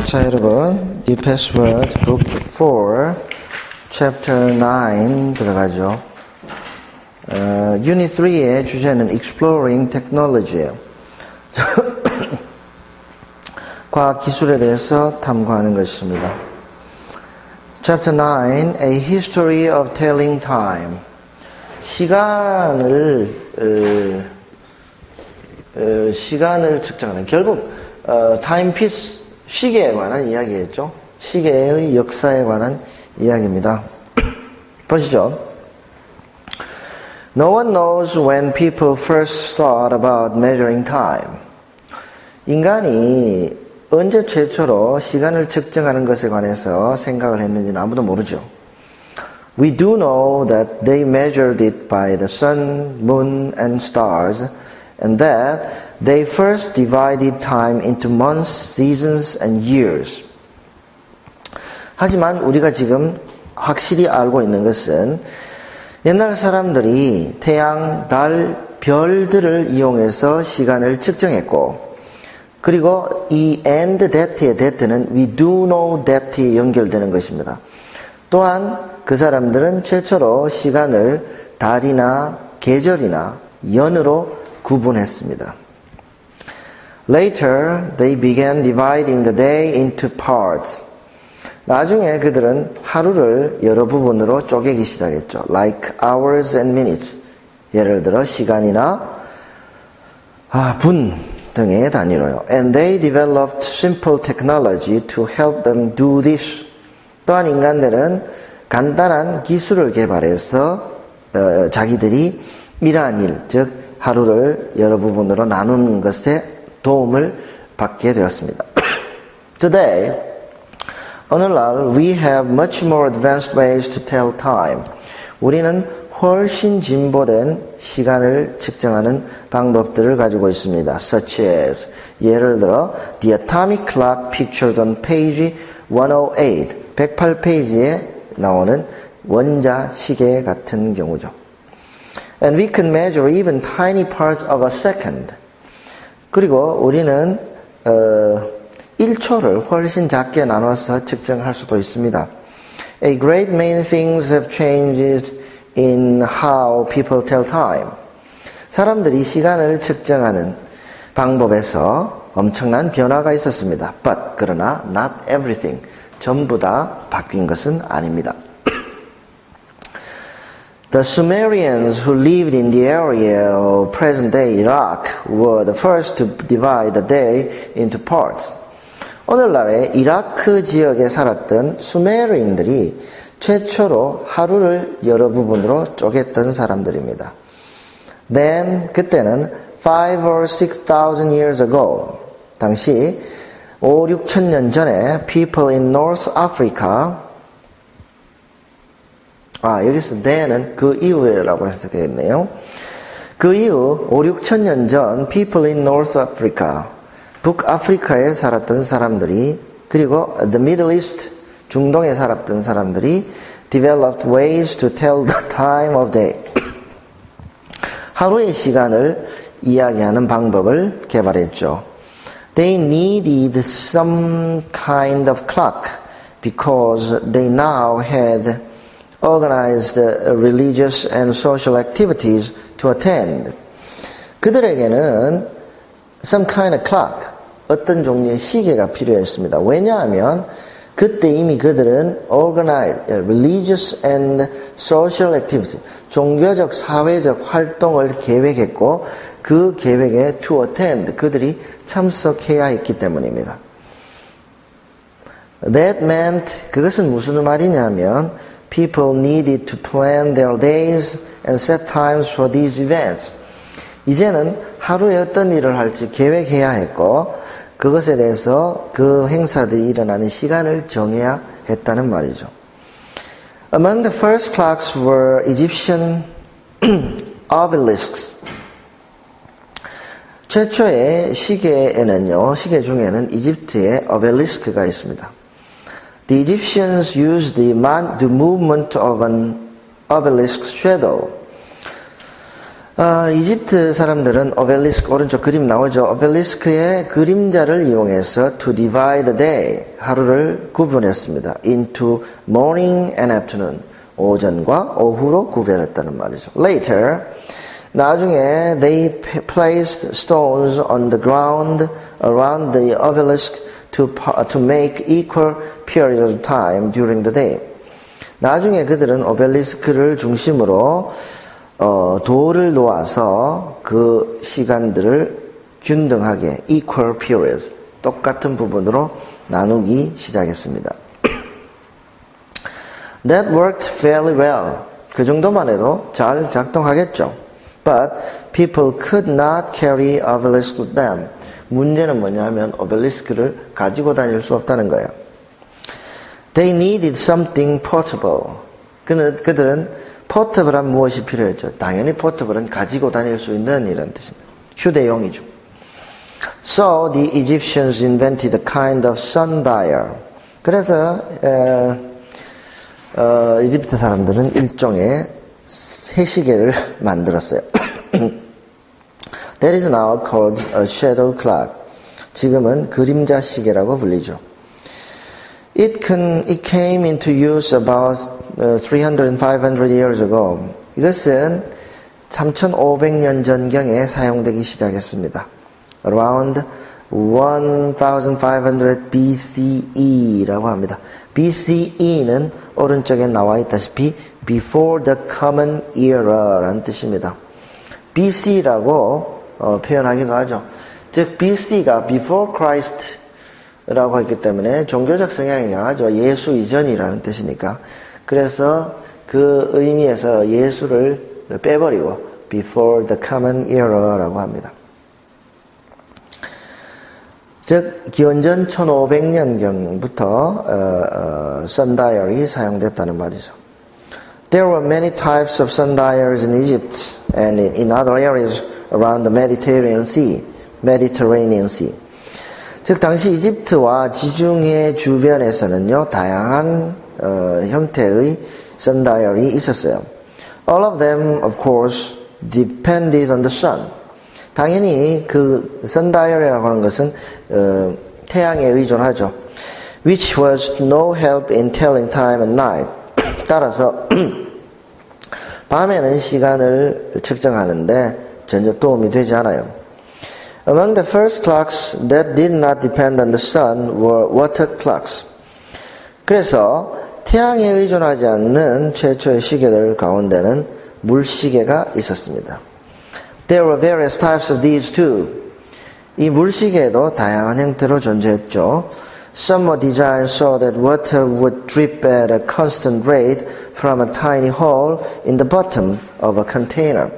자, 여러분, New Password Book 4, Chapter 9 들어가죠. Unit 3의 주제는 Exploring Technology예요. 과학 기술에 대해서 탐구하는 것입니다. Chapter 9, A History of Telling Time. 시간을 측정하는, 결국 타임피스, 시계에 관한 이야기겠죠. 시계의 역사에 관한 이야기입니다. 보시죠. No one knows when people first thought about measuring time. 인간이 언제 최초로 시간을 측정하는 것에 관해서 생각을 했는지는 아무도 모르죠. We do know that they measured it by the sun, moon, and stars, and that they first divided time into months, seasons, and years. 하지만 우리가 지금 확실히 알고 있는 것은 옛날 사람들이 태양, 달, 별들을 이용해서 시간을 측정했고, 그리고 이 and that의 that는 we do know that에 연결되는 것입니다. 또한 그 사람들은 최초로 시간을 달이나 계절이나 연으로 구분했습니다. Later, they began dividing the day into parts. 나중에 그들은 하루를 여러 부분으로 쪼개기 시작했죠. Like hours and minutes. 예를 들어 시간이나 분 등의 단위로요. And they developed simple technology to help them do this. 또한 인간들은 간단한 기술을 개발해서 자기들이 이러한 일, 즉 하루를 여러 부분으로 나누는 것에 도움을 받게 되었습니다. Today, 오늘날 we have much more advanced ways to tell time. 우리는 훨씬 진보된 시간을 측정하는 방법들을 가지고 있습니다. Such as, 예를 들어 The atomic clock pictured on page 108, 108페이지에 나오는 원자 시계 같은 경우죠. And we can measure even tiny parts of a second. 그리고 우리는 1초를 훨씬 작게 나눠서 측정할 수도 있습니다. A great many things have changed in how people tell time. 사람들이 시간을 측정하는 방법에서 엄청난 변화가 있었습니다. But, 그러나 not everything. 전부 다 바뀐 것은 아닙니다. The Sumerians who lived in the area of present-day Iraq were the first to divide the day into parts. 오늘날의 이라크 지역에 살았던 수메르인들이 최초로 하루를 여러 부분으로 쪼갰던 사람들입니다. Then, 그때는 5 or 6,000 years ago, 당시 5, 6천 년 전에 people in North Africa, 여기서 then은 그 이후에라고 해석했네요. 그 이후 5, 6천 년 전 people in North Africa, 북아프리카에 살았던 사람들이, 그리고 the Middle East, 중동에 살았던 사람들이 developed ways to tell the time of day. 하루의 시간을 이야기하는 방법을 개발했죠. They needed some kind of clock because they now had organized religious and social activities to attend. 그들에게는 some kind of clock, 어떤 종류의 시계가 필요했습니다. 왜냐하면 그때 이미 그들은 organized religious and social activities, 종교적 사회적 활동을 계획했고 그 계획에 to attend, 그들이 참석해야 했기 때문입니다. That meant, 그것은 무슨 말이냐면 people needed to plan their days and set times for these events. 이제는 하루에 어떤 일을 할지 계획해야 했고 그것에 대해서 그 행사들이 일어나는 시간을 정해야 했다는 말이죠. Among the first clocks were Egyptian obelisks. 최초의 시계에는요, 시계 중에는 이집트의 오벨리스크가 있습니다. The Egyptians used the movement of an obelisk shadow. 이집트 사람들은 오벨리스크, 오른쪽 그림 나오죠. 오벨리스크의 그림자를 이용해서 to divide the day, 하루를 구분했습니다. into morning and afternoon, 오전과 오후로 구별했다는 말이죠. Later, 나중에 they placed stones on the ground around the obelisk to make equal periods of time during the day. 나중에 그들은 오벨리스크를 중심으로 돌을 놓아서 그 시간들을 균등하게 equal periods, 똑같은 부분으로 나누기 시작했습니다. That worked fairly well. 그 정도만 해도 잘 작동하겠죠. But people could not carry obelisk with them. 문제는 뭐냐면 오벨리스크를 가지고 다닐 수 없다는 거예요. They needed something portable. 그들은 포터블한 무엇이 필요했죠? 당연히 포터블은 가지고 다닐 수 있는 이런 뜻입니다. 휴대용이죠. So the Egyptians invented a kind of sundial. 그래서 이집트 사람들은 일종의 해시계를 만들었어요. That is now called a shadow clock. 지금은 그림자 시계라고 불리죠. It came into use about 300 and 500 years ago. 이것은 3,500년 전경에 사용되기 시작했습니다. Around 1500 BCE라고 합니다. BCE는 오른쪽에 나와 있다시피 Before the Common Era라는 뜻입니다. BC라고 표현하기도 하죠. 즉 BC가 Before Christ라고 했기 때문에 종교적 성향이 강하죠. 예수 이전이라는 뜻이니까. 그래서 그 의미에서 예수를 빼버리고 Before the Common Era라고 합니다. 즉 기원전 1500년경부터 sundial이 사용됐다는 말이죠. There were many types of sundials in Egypt and in other areas around the Mediterranean Sea. 즉 당시 이집트와 지중해 주변에서는요 다양한 형태의 sundial이 있었어요. All of them, of course, depended on the sun. 당연히 그 sundial이라고 하는 것은 태양에 의존하죠. Which was no help in telling time at night. 따라서 밤에는 시간을 측정하는데 전혀 도움이 되지 않아요. Among the first clocks that did not depend on the sun were water clocks. 그래서 태양에 의존하지 않는 최초의 시계들 가운데는 물시계가 있었습니다. There were various types of these too. 이 물시계도 다양한 형태로 존재했죠. Some were designed so that water would drip at a constant rate from a tiny hole in the bottom of a container.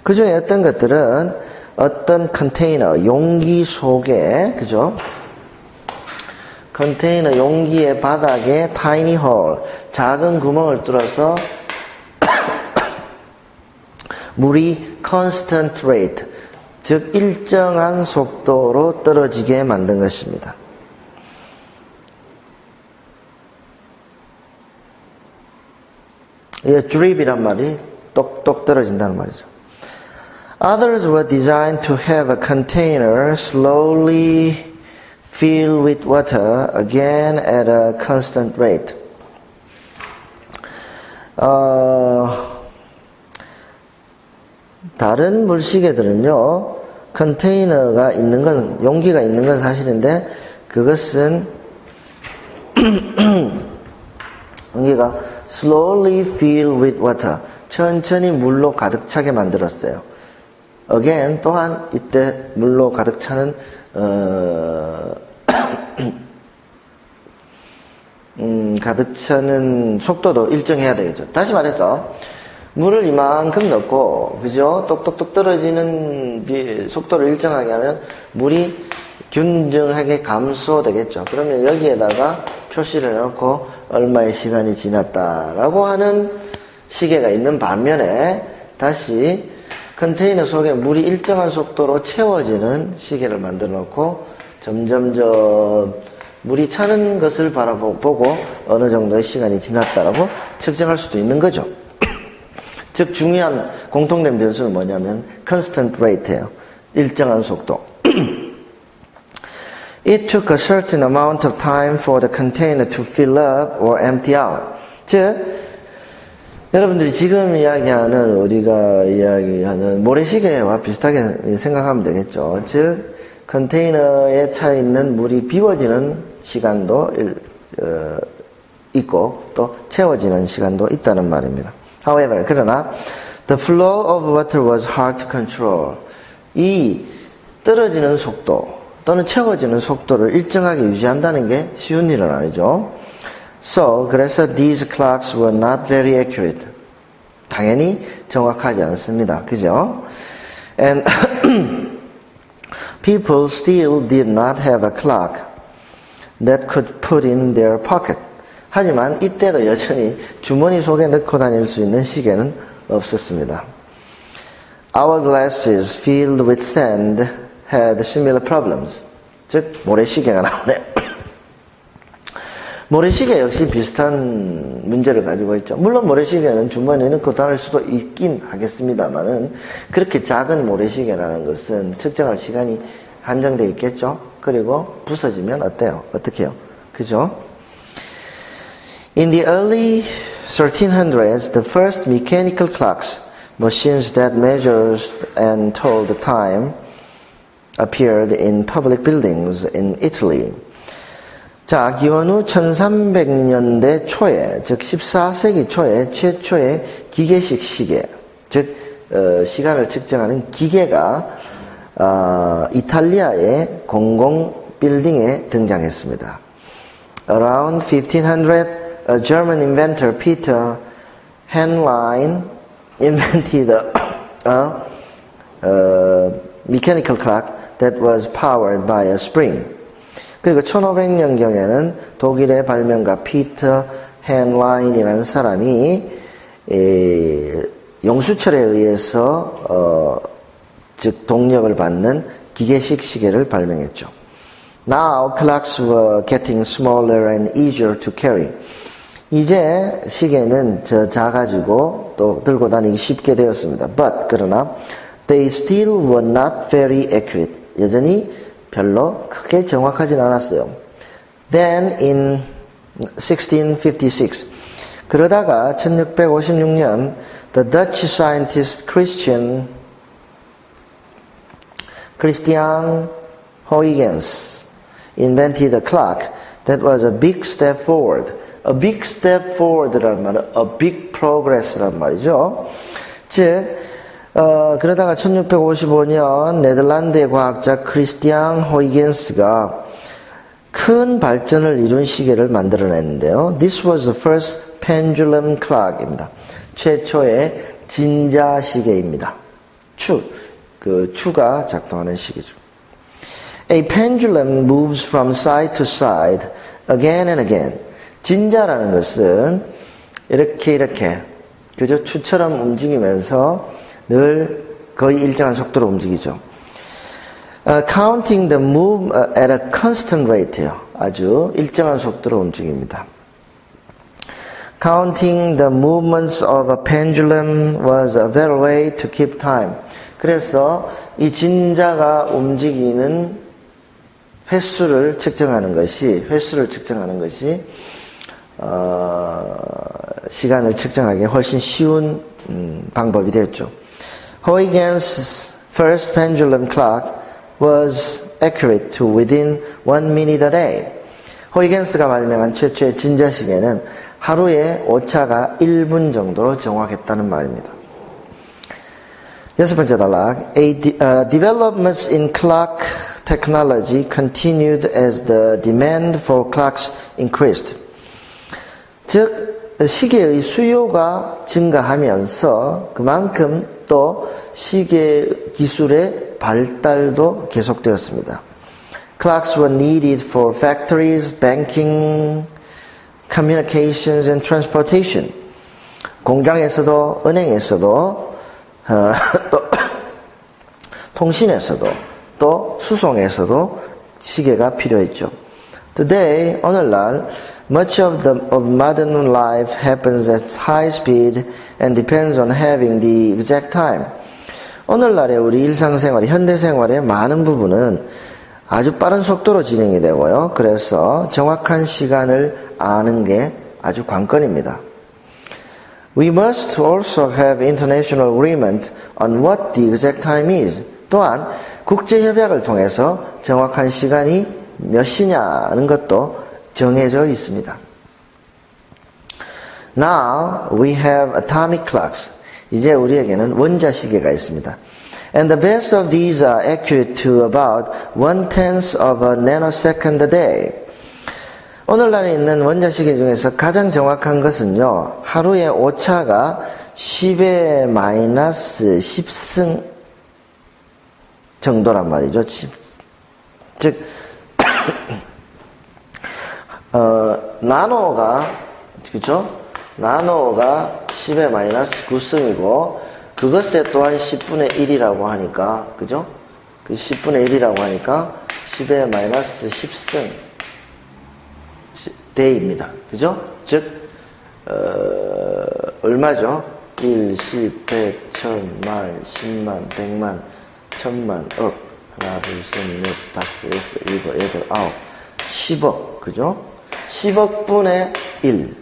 그 중에 어떤 것들은 어떤 컨테이너, 용기 속에, 그죠? 컨테이너 용기의 바닥에 tiny hole, 작은 구멍을 뚫어서 물이 constant rate, 즉 일정한 속도로 떨어지게 만든 것입니다. drip이란 말이 똑똑 떨어진다는 말이죠. Others were designed to have a container slowly fill with water again at a constant rate. 다른 물시계들은요, 컨테이너가 있는 건, 용기가 있는 건 사실인데, 그것은, 용기가 slowly fill with water. 천천히 물로 가득 차게 만들었어요. Again, 또한 이때 물로 가득 차는, 가득 차는 속도도 일정해야 되겠죠. 다시 말해서, 물을 이만큼 넣고, 그죠? 똑똑똑 떨어지는 속도를 일정하게 하면 물이 균등하게 감소되겠죠. 그러면 여기에다가 표시를 해놓고 얼마의 시간이 지났다라고 하는 시계가 있는 반면에 다시 컨테이너 속에 물이 일정한 속도로 채워지는 시계를 만들어 놓고 점점점 물이 차는 것을 바라보고 어느 정도의 시간이 지났다라고 측정할 수도 있는 거죠. 즉 중요한 공통된 변수는 뭐냐면 constant rate예요. 일정한 속도. It took a certain amount of time for the container to fill up or empty out. 즉 여러분들이 지금 이야기하는 우리가 이야기하는 모래시계와 비슷하게 생각하면 되겠죠. 즉 컨테이너에 차 있는 물이 비워지는 시간도 있고 또 채워지는 시간도 있다는 말입니다. However, 그러나 the flow of water was hard to control. 이 떨어지는 속도 또는 채워지는 속도를 일정하게 유지한다는 게 쉬운 일은 아니죠. So, 그래서 these clocks were not very accurate. 당연히 정확하지 않습니다. 그죠? And people still did not have a clock that could put in their pocket. 하지만 이때도 여전히 주머니 속에 넣고 다닐 수 있는 시계는 없었습니다. Hourglasses filled with sand had similar problems. 즉 모래시계가 나오네요. 모래시계 역시 비슷한 문제를 가지고 있죠. 물론 모래시계는 주머니에 넣고 다닐 수도 있긴 하겠습니다만은 그렇게 작은 모래시계라는 것은 측정할 시간이 한정되어 있겠죠. 그리고 부서지면 어때요? 어떻게 해요? 그죠? In the early 1300s, the first mechanical clocks, machines that measured and told the time, appeared in public buildings in Italy. 자, 기원 후 1300년대 초에, 즉 14세기 초에 최초의 기계식 시계, 즉 시간을 측정하는 기계가 이탈리아의 공공 빌딩에 등장했습니다. Around 1500, a German inventor, Peter Henlein, invented a mechanical clock that was powered by a spring. 그리고 1500년경에는 독일의 발명가 피터 헨라인이라는 사람이 용수철에 의해서 즉 동력을 받는 기계식 시계를 발명했죠. Now clocks were getting smaller and easier to carry. 이제 시계는 작아지고 또 들고 다니기 쉽게 되었습니다. But 그러나 they still were not very accurate. 여전히 별로 크게 정확하진 않았어요. Then in 1656 그러다가 1656년 the Dutch scientist Christian Huygens invented a clock that was a big step forward. A big step forward라는 말은 a big progress라는 말이죠. 즉 그러다가 1655년 네덜란드의 과학자 크리스티안 호이겐스가 큰 발전을 이룬 시계를 만들어냈는데요. This was the first pendulum clock입니다. 최초의 진자 시계입니다. 추가 작동하는 시계죠. A pendulum moves from side to side again and again. 진자라는 것은 이렇게 그저 추처럼 움직이면서 늘 거의 일정한 속도로 움직이죠. Counting the move at a constant rate예요. 아주 일정한 속도로 움직입니다. Counting the movements of a pendulum was a better way to keep time. 그래서 이 진자가 움직이는 횟수를 측정하는 것이 시간을 측정하기 훨씬 쉬운 방법이 되었죠. Huygens' first pendulum clock was accurate to within 1 minute a day. 호이겐스가 발명한 최초의 진자시계는 하루에 오차가 1분 정도로 정확했다는 말입니다. 여섯 번째 단락. Developments in clock technology continued as the demand for clocks increased. 즉 시계의 수요가 증가하면서 그만큼 또 시계 기술의 발달도 계속되었습니다. Clocks were needed for factories, banking, communications and transportation. 공장에서도 은행에서도 또 통신에서도 또 수송에서도 시계가 필요했죠. Today, 오늘날 Much of modern life happens at high speed and depends on having the exact time. 오늘날의 우리 일상생활, 현대생활의 많은 부분은 아주 빠른 속도로 진행이 되고요. 그래서 정확한 시간을 아는 게 아주 관건입니다. We must also have international agreement on what the exact time is. 또한 국제협약을 통해서 정확한 시간이 몇 시냐는 것도 정해져 있습니다. Now we have atomic clocks. 이제 우리에게는 원자시계가 있습니다. And the best of these are accurate to about 1/10 of a nanosecond a day. 오늘날에 있는 원자시계 중에서 가장 정확한 것은요, 하루의 오차가 10의 마이너스 10승 정도란 말이죠. 즉, 나노가, 그죠? 나노가 10의 마이너스 9승이고, 그것에 또한 10분의 1이라고 하니까, 그죠? 그 10분의 1이라고 하니까, 10의 마이너스 10승 대입니다. 그죠? 즉, 얼마죠? 1, 10, 100, 1000만, 10만, 100만, 1000만, 억. 하나, 둘, 셋, 넷, 다섯, 여섯, 일곱, 여덟, 아홉. 10억. 그죠? 10억 분의 1.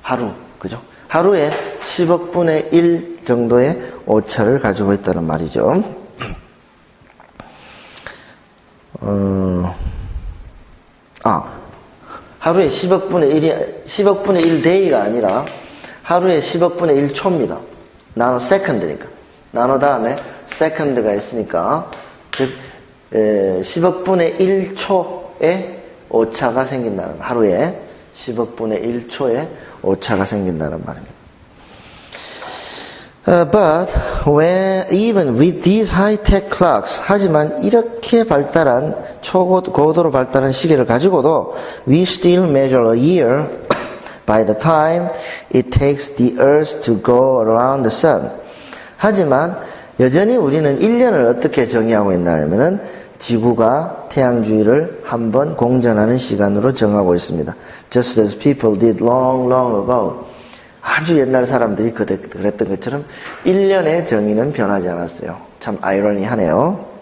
하루. 그죠? 하루에 10억 분의 1 정도의 오차를 가지고 있다는 말이죠. 하루에 10억 분의 1이, 10억 분의 1 데이가 아니라 하루에 10억 분의 1 초입니다. 나노 세컨드니까. 나노 다음에 세컨드가 있으니까, 즉, 10억 분의 1초의 오차가 생긴다는, 하루에 10억 분의 1초의 오차가 생긴다는 말입니다. But even with these high-tech clocks, 하지만 이렇게 발달한 고도로 발달한 시계를 가지고도 we still measure a year by the time it takes the Earth to go around the sun. 하지만 여전히 우리는 1년을 어떻게 정의하고 있나 하면은 지구가 태양 주위를 한번 공전하는 시간으로 정하고 있습니다. Just as people did long ago. 아주 옛날 사람들이 그랬던 것처럼 1년의 정의는 변하지 않았어요. 참 아이러니하네요.